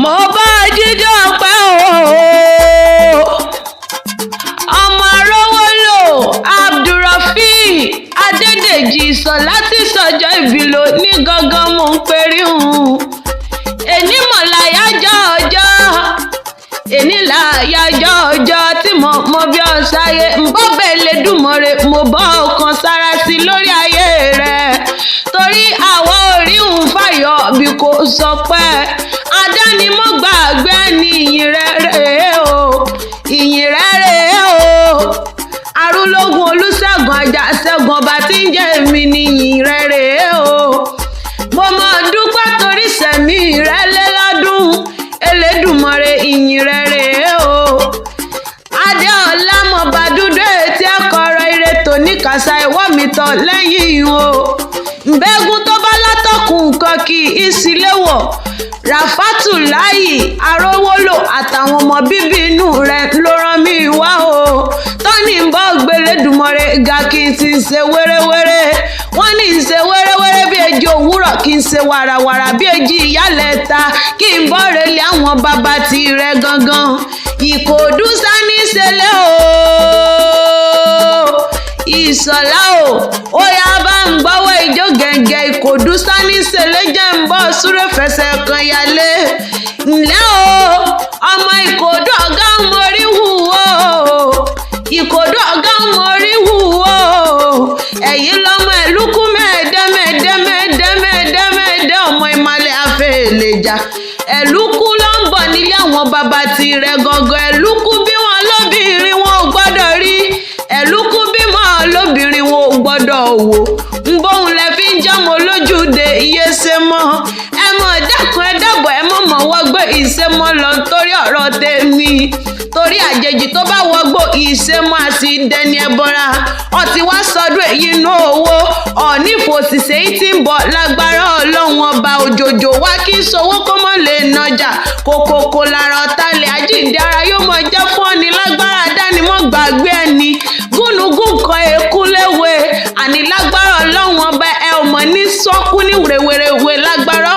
mo bá jíjọ pẹ́ ọmọ rówólò Abdulrafi Adédèjì sọ láti sọjọ́ ìbílò ní gangan mò ń perí hùn èní mọ̀láyájọ́ ọjọ́ èní làyájọ́ ọjọ́ tí mo mọ bí ọ̀sáyé ń bọ́ bẹ́ẹ̀ lè dùnmọ́re mo bọ́ ọkàn sára sí lórí ayé rẹ̀ torí àwọn orí ń fàyọ̀ bí kò sọ pé adánimọ̀ gbàgbé ní ìyìn rẹ̀ rèé o ìyìn rẹ̀ rèé o arúlógún olùṣègùn àjàṣẹ́gun ọba tí ń jẹ́ èmi ní ìyìn rẹ̀ rèé o mo mọ̀ dúpẹ́ torí sẹ̀mí rẹ̀ lé lọ́dún Elédùmarè ìyìn rẹ̀ rèé o Adéọlá mọ̀bà dúdú etí ẹ̀kọ́rọ̀ ire tòní kàṣà ìwọ́ mi tọ̀ lẹ́yìn o ǹbẹ́gun tó bá látọ̀kùn nǹkan kì í sí léwọ̀ Ràfátù láyì arówólò àtàwọn ọmọ bíbí inú rẹ̀ ló rán mi wá o tọ́ni ń bọ́ gbélédùmarè ga kí n ti ṣe wéréwéré wọ́n ní ń ṣe wéréwéré bí ejì òwúrọ̀ kí n ṣe wàràwàrà bí ejì ìyálẹ̀ta kí n bọ́ relé àwọn bàbá tirẹ̀ gangan Ìkòdú sani ṣẹlẹ̀ o Ìṣọ̀lá ó yá bá ń gbọ́wọ́ ìjó gẹ̀ǹgẹ̀ Ìkòdú sani ṣẹlẹ̀ jẹ́ ń bọ́ súré fẹsẹ̀ kan yálé ńlẹ́ o ọmọ Ìkòdú ọ̀gá mórí wù o Ìkòdú ọ̀gá mórí wù o ẹ̀yìn lọ́mọ ẹ̀lúkú mẹ́ẹ̀ẹ́dẹ́mẹ́ẹ̀dẹ́mẹ́ẹ̀dẹ́mẹ́ẹ̀dẹ́ ọmọ ìmàlẹ̀ afẹ́lẹ́jà ẹ̀lúkú ló ń bọ̀ nílé àwọn bàbá tirẹ̀ gọ́gọ́ ẹ̀lúkú bí wọn lóbìnrin wọn ò gbọ́dọ̀ rí ẹ̀lúkú bímọ lóbìnrin wọn ò gbọ́dọ̀ wò ń bóun lẹ fi ń jọmọ lójúde iye ṣe mọ́ ẹ mọ̀ dákun ẹ dábọ̀ ẹ mọ̀ mọ̀ wọ́gbọ́ ìṣẹ́mọ́ lọ torí ọ̀rọ̀ tèmi torí àjèjì tó bá wọgbó ìṣẹ́mọ́ àti dẹni ẹbọra ọtí wá sọdún èyí inú owó ọ̀ní fòṣìṣẹ́ yìí ti ń bọ̀ lágbára Ọlọ́run ọba òjòjò wá kí n sowó kó mọ́ lè nàjà kòkòkò lára ọ̀tálẹ̀ àjíǹde ara yóò mọ̀ jẹ́ fún ọ̀ní lágbára dánimọ̀ gbàgbé ẹni gúnugún kan èkú léwe àní lágbára Ọlọ́run ọba ẹ ò mọ̀ ní sọ́kú ní wèrèwèrèwè lágbára